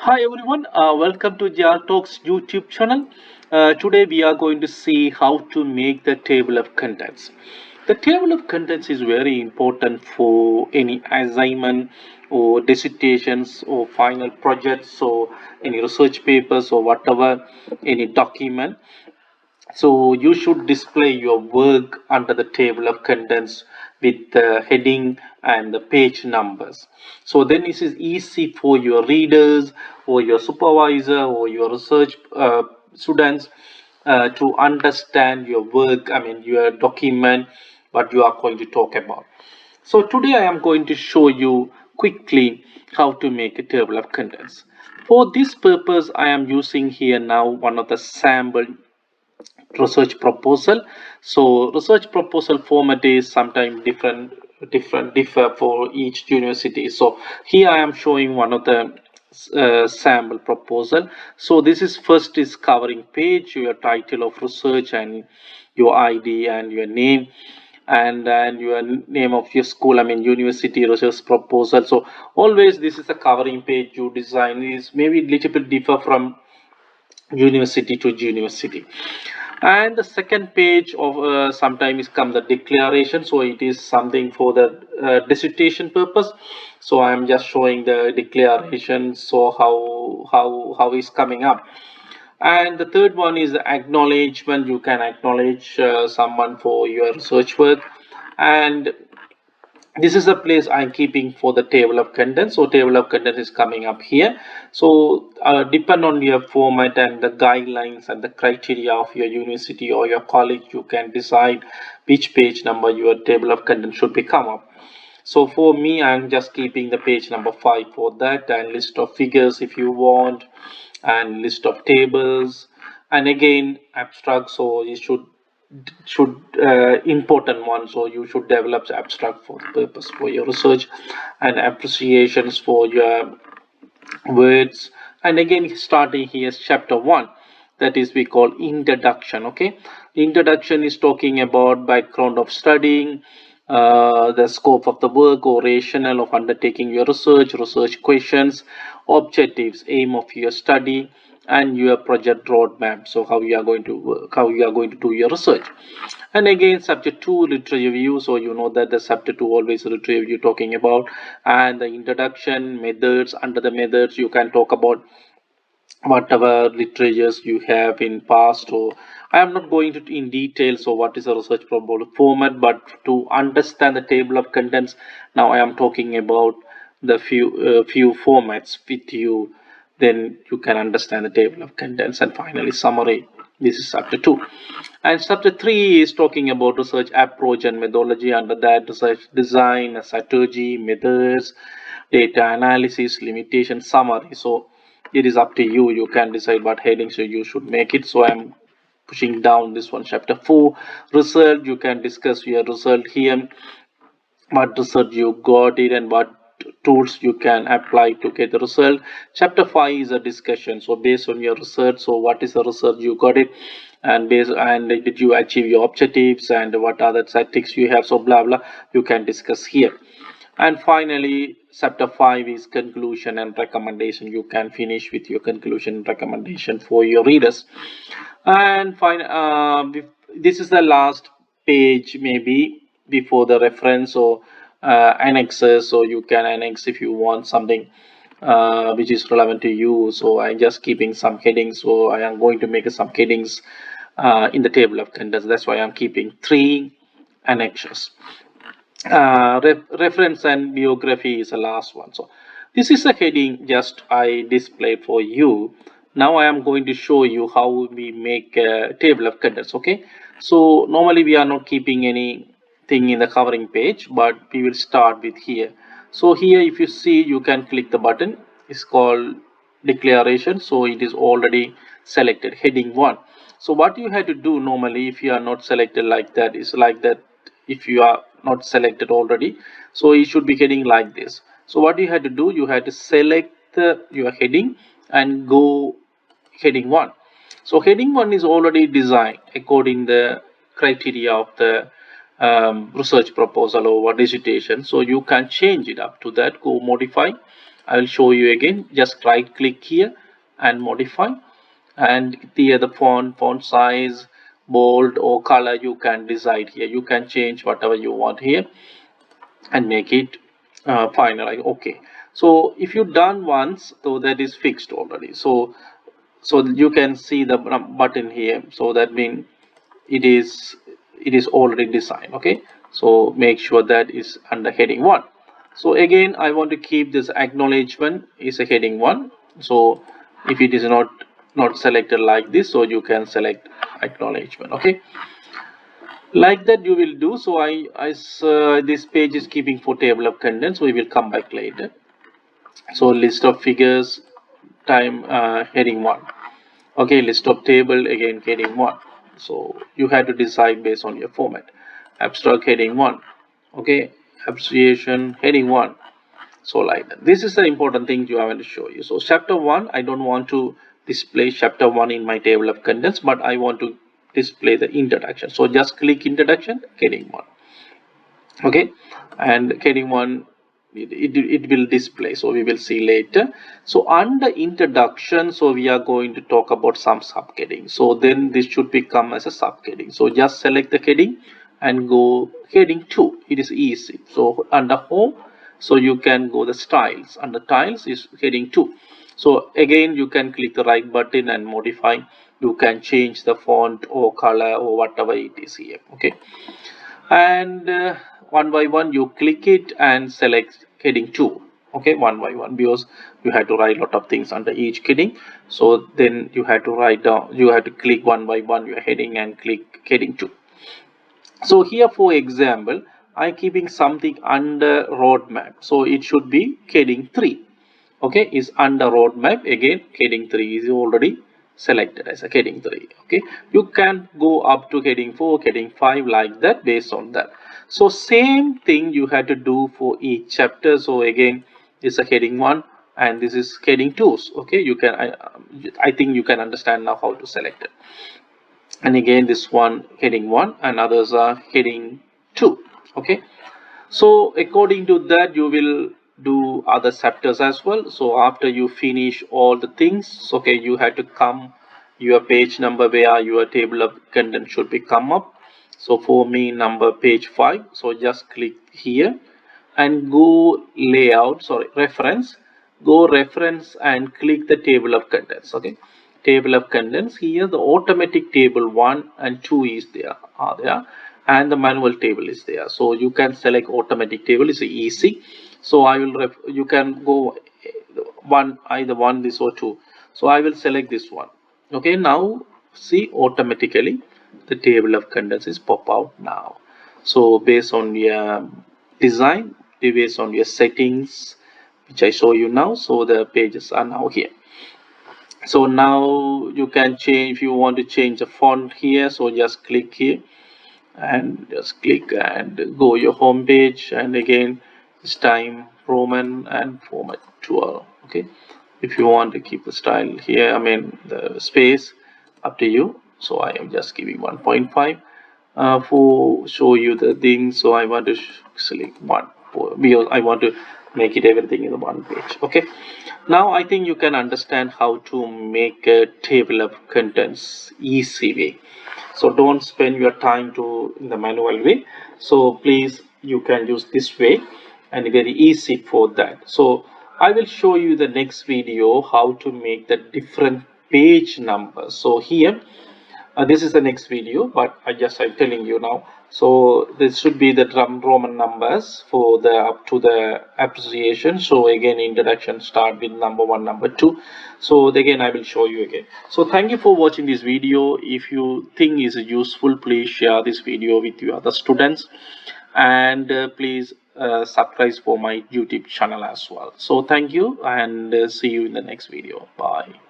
Hi everyone, welcome to JR Talks YouTube channel. Today we are going to see how to make the table of contents. The table of contents is very important for any assignment or dissertations or final projects or any research papers or whatever, any document. So you should display your work under the table of contents with the heading and the page numbers. So then it is easy for your readers or your supervisor or your research students to understand your work, your document, what you are going to talk about. So today I am going to show you quickly how to make a table of contents. For this purpose, I am using here now one of the sample research proposal. So research proposal format is sometimes differ for each university. So here I am showing one of the sample proposal. So this is first is covering page, your title of research and your ID and your name and your name of your school, university research proposal. So always this is the covering page you design is maybe little bit differ from university to university. And the second page of sometimes come the declaration, so it is something for the dissertation purpose. So I am just showing the declaration, so how is coming up. And the third one is the acknowledgement. You can acknowledge someone for your research work. And this is the place I'm keeping for the table of contents. So table of contents is coming up here. So depend on your format and the guidelines and the criteria of your university or your college, you can decide which page number your table of contents should be come up. So for me, I'm just keeping the page number 5 for that, and list of figures if you want, and list of tables, and again abstract. So you should important one, so you should develop the abstract for the purpose for your research and appreciations for your words. And again starting here is chapter 1, that is we call introduction. Okay, introduction is talking about background of studying, the scope of the work or rationale of undertaking your research questions, objectives, aim of your study, and your project roadmap. So how you are going to work, how you are going to do your research. And again subject 2, literature review. So you know that the subject 2 always literature review talking about. And the introduction, methods. Under the methods you can talk about whatever literatures you have in past. Or I am not going to in detail so what is a research proposal format, but to understand the table of contents, now I am talking about the few formats with you, then you can understand the table of contents. And finally summary, this is chapter 2. And chapter 3 is talking about research approach and methodology. Under that, research design, strategy, methods, data analysis, limitation, summary. So it is up to you. You can decide what headings you should make it. So I'm pushing down this one. Chapter 4, result. You can discuss your result here, what research you got it and what tools you can apply to get the result. Chapter 5 is a discussion, so based on your research, so what is the research you got it, and based and did you achieve your objectives, and what other tactics you have, so blah blah, you can discuss here. And finally chapter 5 is conclusion and recommendation. You can finish with your conclusion and recommendation for your readers. And fine, this is the last page maybe before the reference or annexes. So you can annex if you want something which is relevant to you. So I'm just keeping some headings, so I am going to make some headings in the table of contents. That's why I'm keeping 3 annexes. Reference and biography is the last one. So this is a heading just I displayed for you. Now I am going to show you how we make a table of contents. Okay, so normally we are not keeping anything in the covering page, but we will start with here. So here if you see, you can click the button, it's called declaration. So it is already selected, heading 1. So what you have to do normally, if you are not selected like that, is like that. If you are not selected already, so it should be heading like this. So what you had to do, you had to select your heading and go heading 1. So heading 1 is already designed according the criteria of the research proposal or dissertation. So you can change it up to that, go modify I will show you again. Just right click here and modify, and the font size, bold or color you can decide here. You can change whatever you want here and make it finalize. Okay, so if you done once, so that is fixed already. So you can see the button here, so that means it is already designed. Okay, so make sure that is under heading 1. So again, I want to keep this acknowledgement is a heading 1. So if it is not selected like this, so you can select acknowledgement. Okay, like that you will do. So this page is keeping for table of contents. We will come back later. So list of figures, time, heading 1. Okay, list of table, again heading 1. So you have to decide based on your format. Abstract, heading 1. Okay, abbreviation, heading 1. So like that. This is the important thing you have to show you. So chapter 1, I don't want to display chapter 1 in my table of contents, but I want to display the introduction. So just click introduction, heading 1. Okay, and heading 1, it will display, so we will see later. So under introduction, so we are going to talk about some subheading. So then this should become as a subheading. So just select the heading and go heading 2. It is easy. So under home, so you can go the styles. Under tiles is heading 2. So again, you can click the right button and modify. You can change the font or color or whatever it is here. Okay, and one by one you click it and select heading 2. Okay, one by one, because you have to write a lot of things under each heading. So then you have to write down, you have to click one by one your heading and click heading 2. So here, for example, I'm keeping something under roadmap, so it should be heading 3. Okay, is under roadmap. Again, heading 3 is already selected as a heading 3. Okay, you can go up to heading 4, heading 5, like that, based on that. So same thing you have to do for each chapter. So again, this is a heading 1 and this is heading 2. Okay, you can I think you can understand now how to select it. And again, this one heading 1 and others are heading 2. Okay, so according to that you will do other chapters as well. So after you finish all the things, okay, you have to come your page number where your table of content should be come up. So for me, number page 5. So just click here and go layout, sorry, reference, go reference and click the table of contents. Okay, table of contents, here the automatic table 1 and 2 is there, are there, and the manual table is there. So you can select automatic table, is easy. So I will you can go one, either one, this or 2. So I will select this one. Okay, now see, automatically the table of contents is pop out now. So based on your design, based on your settings, which I show you now, so the pages are now here. So now you can change, if you want to change the font here, so just click here and just click and go your home page, and again this time Roman and format 12. Okay, if you want to keep the style here, I mean the space, up to you. So I am just giving 1.5 for show you the thing. So I want to select 1 because I want to make it everything in the one page. Okay, now I think you can understand how to make a table of contents easy way. So don't spend your time to in the manual way. So please, you can use this way and very easy for that. So I will show you the next video how to make the different page numbers. So here this is the next video, but I'm telling you now. So this should be the Roman numbers for the up to the appreciation. So again, introduction start with number 1, number 2. So again, I will show you again. So thank you for watching this video. If you think is useful, please share this video with your other students, and please subscribe for my YouTube channel as well. So thank you, and see you in the next video. Bye.